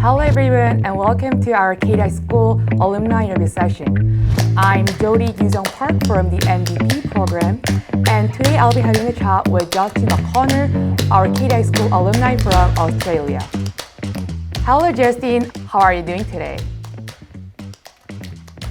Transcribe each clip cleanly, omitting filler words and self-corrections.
Hello everyone and welcome to our KDI School Alumni Interview session. I'm Jody Yuzong Park from the MPP program, and today I'll be having a chat with Justin O'Connor, our KDI School alumni from Australia. Hello Justin, how are you doing today?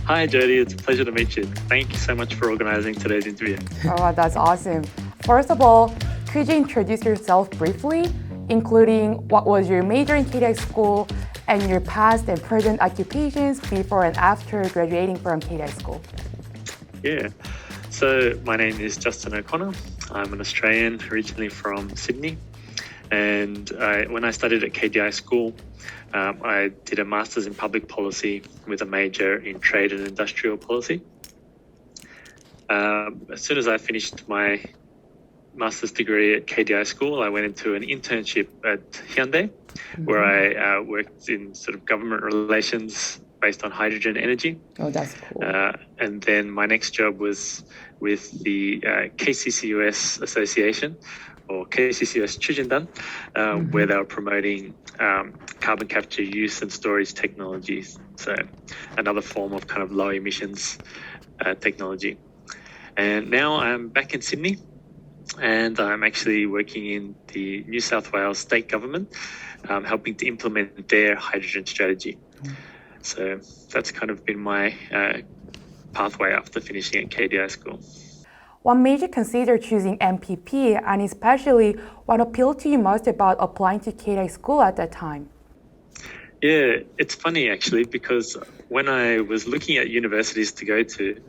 Hi Jody, it's a pleasure to meet you. Thank you so much for organizing today's interview. Oh, that's awesome. First of all, could you introduce yourself briefly, including what was your major in KDI School and your past and present occupations before and after graduating from KDI School? Yeah, so my name is Justin O'Connor. I'm an Australian, originally from Sydney. And when I studied at KDI School, I did a Master's in Public Policy with a major in Trade and Industrial Policy. As soon as I finished my Master's degree at KDI School, I went into an internship at Hyundai, where I worked in sort of government relations based on hydrogen energy. Oh, that's cool. And then my next job was with the K-CCUS Association, or K-CCUS Chujindan, where they were promoting carbon capture use and storage technologies. So another form of kind of low emissions technology. And now I'm back in Sydney, and I'm actually working in the New South Wales state government, helping to implement their hydrogen strategy. So that's kind of been my pathway after finishing at KDI School. What made you consider choosing MPP, and especially what appealed to you most about applying to KDI School at that time? Yeah, it's funny actually, because when I was looking at universities to go to,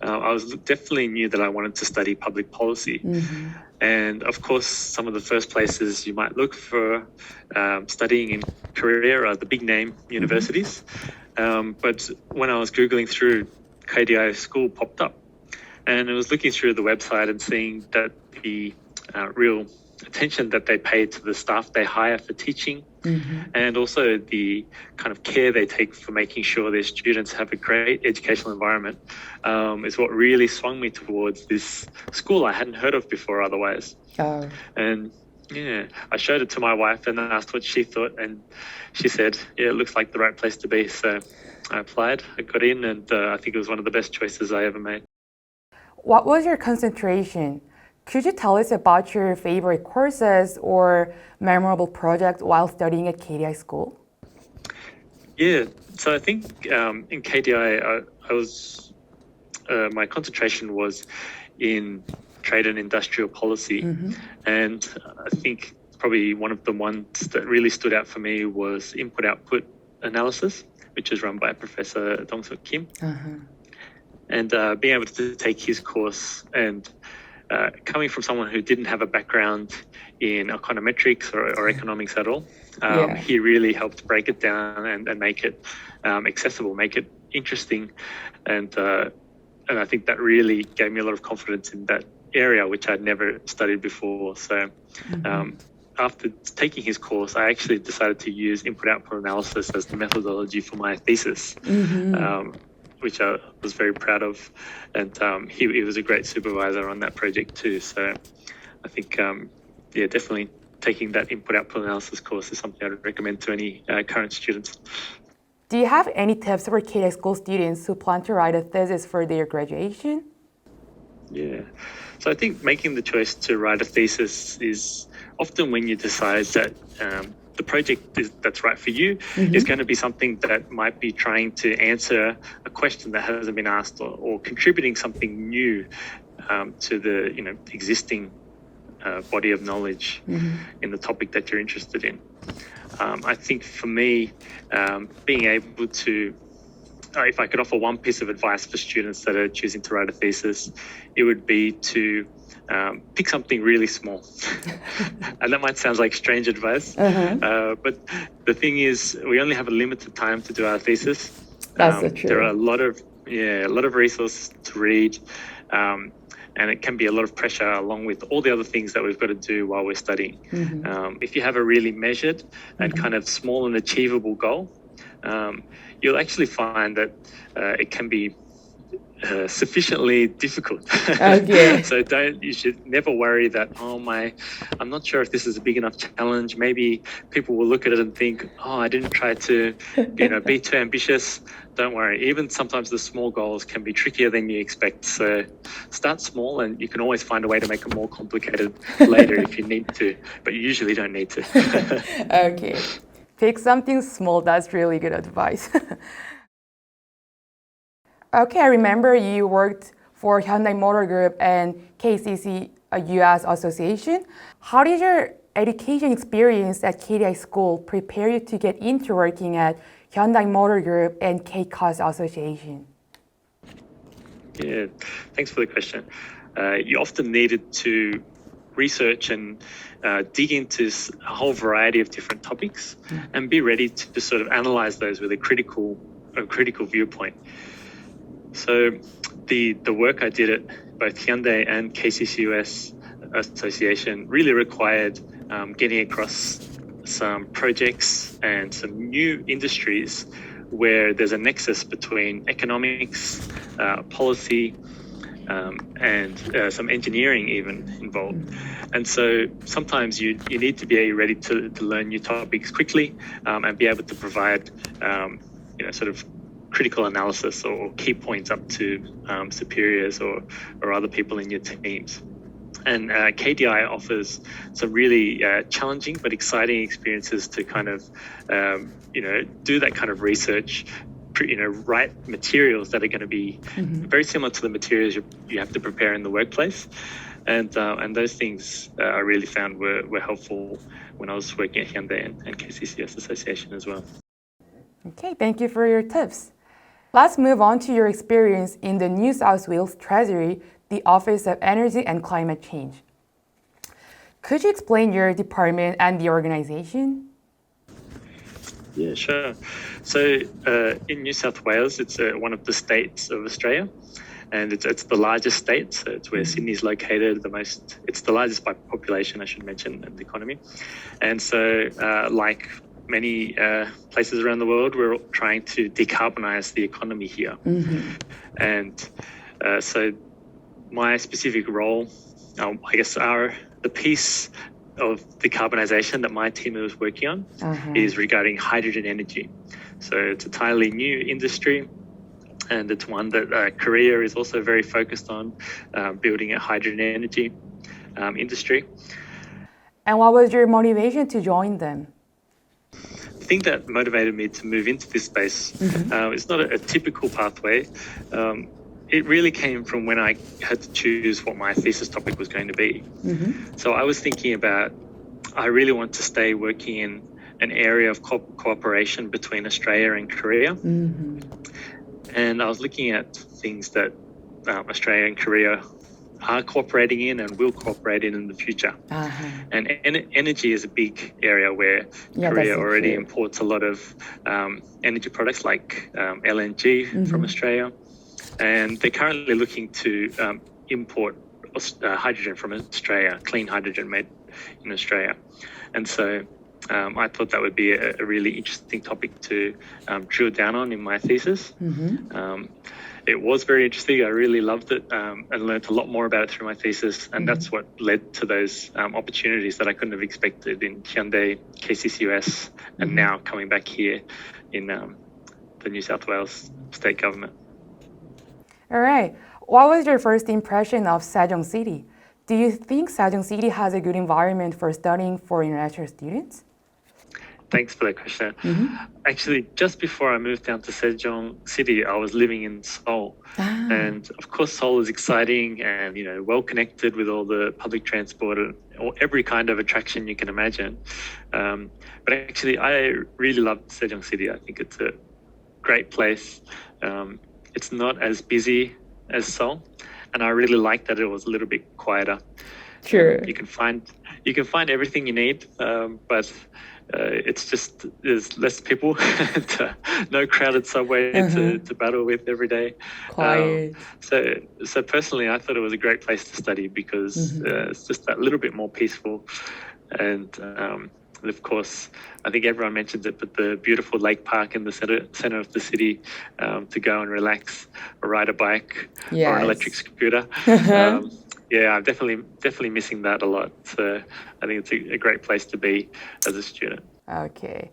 I was definitely knew that I wanted to study public policy. And of course, some of the first places you might look for studying in career are the big name universities. But when I was Googling through, KDI School popped up. And I was looking through the website and seeing that the real attention that they pay to the staff they hire for teaching, and also the kind of care they take for making sure their students have a great educational environment, is what really swung me towards this school I hadn't heard of before otherwise. And yeah, I showed it to my wife and asked what she thought, and she said, yeah, it looks like the right place to be. So I applied, I got in, and I think it was one of the best choices I ever made. What was your concentration? Could you tell us about your favorite courses or memorable project while studying at KDI School? Yeah, so I think in KDI, I was my concentration was in trade and industrial policy, and I think probably one of the ones that really stood out for me was input-output analysis, which is run by Professor Dong-Suk Kim. And being able to take his course, and coming from someone who didn't have a background in econometrics or economics at all, he really helped break it down and make it accessible, make it interesting. And I think that really gave me a lot of confidence in that area, which I'd never studied before. So after taking his course, I actually decided to use input-output analysis as the methodology for my thesis. Which I was very proud of, and he was a great supervisor on that project too. So I think, definitely taking that input-output analysis course is something I'd recommend to any current students. Do you have any tips for KDI School students who plan to write a thesis for their graduation? Yeah, so I think making the choice to write a thesis is often when you decide that the project that's right for you is going to be something that might be trying to answer a question that hasn't been asked, or contributing something new to the existing body of knowledge in the topic that you're interested in. I think for me, being able to, if I could offer one piece of advice for students that are choosing to write a thesis, it would be to pick something really small. And that might sound like strange advice, but the thing is, we only have a limited time to do our thesis. That's so true. There are a lot of resources to read, and it can be a lot of pressure along with all the other things that we've got to do while we're studying. If you have a really measured and kind of small and achievable goal, you'll actually find that it can be sufficiently difficult. Okay. So you should never worry that, I'm not sure if this is a big enough challenge. Maybe people will look at it and think, I didn't try to, be too ambitious. Don't worry. Even sometimes the small goals can be trickier than you expect. So start small, and you can always find a way to make it more complicated later if you need to, but you usually don't need to. Okay. Pick something small. That's really good advice. Okay, I remember you worked for Hyundai Motor Group and K-CCUS Association. How did your education experience at KDI School prepare you to get into working at Hyundai Motor Group and K-CCUS Association? Yeah, thanks for the question. You often needed to research and dig into a whole variety of different topics and be ready to sort of analyze those with a critical viewpoint. So the work I did at both Hyundai and K-CCUS Association really required getting across some projects and some new industries where there's a nexus between economics, policy, and some engineering even involved. And so sometimes you need to be ready to learn new topics quickly and be able to provide sort of critical analysis or key points up to superiors or other people in your teams. And KDI offers some really challenging but exciting experiences to kind of, do that kind of research, write materials that are going to be very similar to the materials you have to prepare in the workplace. And those things I really found were helpful when I was working at Hyundai and K-CCUS Association as well. Okay, thank you for your tips. Let's move on to your experience in the New South Wales Treasury, the Office of Energy and Climate Change. Could you explain your department and the organization? Yeah, sure. So in New South Wales, it's one of the states of Australia, and it's the largest state. So it's where Sydney's located. It's the largest by population, I should mention, in the economy. And so, like many places around the world, we're trying to decarbonize the economy here. And so my specific role, I guess, the piece of decarbonization that my team is working on is regarding hydrogen energy. So it's a entirely new industry, and it's one that Korea is also very focused on, building a hydrogen energy industry. And what was your motivation to join them? The thing that motivated me to move into this space is not a typical pathway. It really came from when I had to choose what my thesis topic was going to be. So I was thinking about, I really want to stay working in an area of cooperation between Australia and Korea. And I was looking at things that Australia and Korea are cooperating in and will cooperate in the future. And energy is a big area where Korea already imports a lot of energy products like LNG from Australia. And they're currently looking to import hydrogen from Australia, clean hydrogen made in Australia. And so I thought that would be a really interesting topic to drill down on in my thesis. It was very interesting. I really loved it and learned a lot more about it through my thesis. And that's what led to those opportunities that I couldn't have expected in Hyundai, KCCUS, and now coming back here in the New South Wales state government. All right. What was your first impression of Sejong City? Do you think Sejong City has a good environment for studying for international students? Thanks for that question. Actually, just before I moved down to Sejong City, I was living in Seoul. And of course, Seoul is exciting and, well connected with all the public transport and every kind of attraction you can imagine. But actually, I really loved Sejong City. I think it's a great place. It's not as busy as Seoul, and I really like that it was a little bit quieter. Sure. You can find everything you need, but it's just there's less people, and, no crowded subway to battle with every day. Quiet. So personally, I thought it was a great place to study because it's just that little bit more peaceful, and And of course, I think everyone mentions it, but the beautiful lake park in the center of the city to go and relax or ride a bike or an electric scooter. I'm definitely missing that a lot. So I think it's a great place to be as a student. Okay.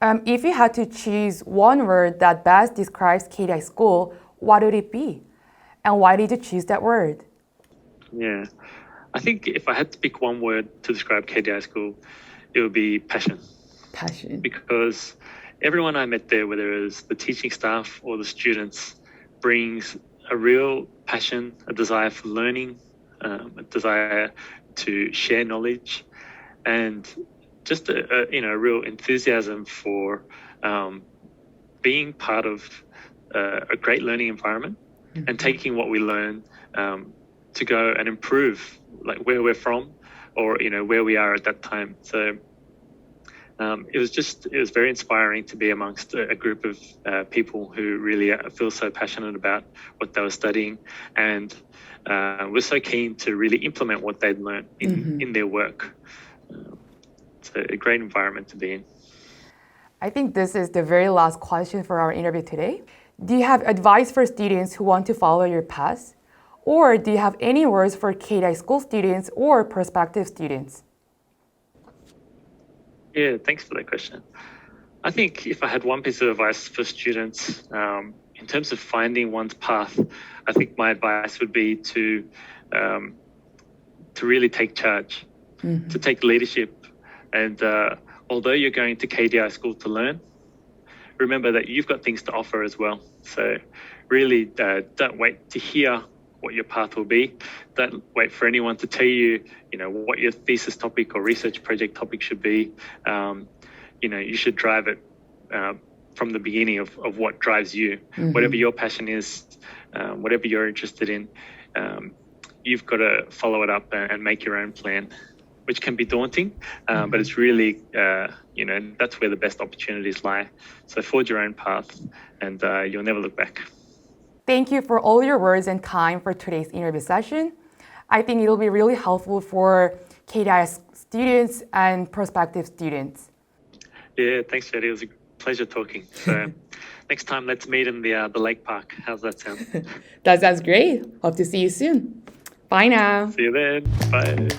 If you had to choose one word that best describes KDI School, what would it be? And why did you choose that word? Yeah, I think if I had to pick one word to describe KDI School, it would be passion. Passion. Because everyone I met there, whether it was the teaching staff or the students, brings a real passion, a desire for learning, a desire to share knowledge, and just a real enthusiasm for being part of a great learning environment and taking what we learn to go and improve, like where we're from or where we are at that time. So it was very inspiring to be amongst a group of people who really feel so passionate about what they were studying and were so keen to really implement what they'd learned in their work. It's a great environment to be in. I think this is the very last question for our interview today. Do you have advice for students who want to follow your path? Or do you have any words for KDI School students or prospective students? Yeah, thanks for that question. I think if I had one piece of advice for students in terms of finding one's path, I think my advice would be to really take charge, to take leadership. And although you're going to KDI School to learn, remember that you've got things to offer as well. So really don't wait to hear what your path will be. Don't wait for anyone to tell you, what your thesis topic or research project topic should be. You should drive it from the beginning of what drives you. Whatever your passion is, whatever you're interested in, you've got to follow it up and make your own plan, which can be daunting, but it's really, that's where the best opportunities lie. So forge your own path and you'll never look back. Thank you for all your words and time for today's interview session. I think it'll be really helpful for KDIS students and prospective students. Yeah, thanks, Jody. It was a pleasure talking. So next time, let's meet in the lake park. How's that sound? That sounds great. Hope to see you soon. Bye now. See you then. Bye.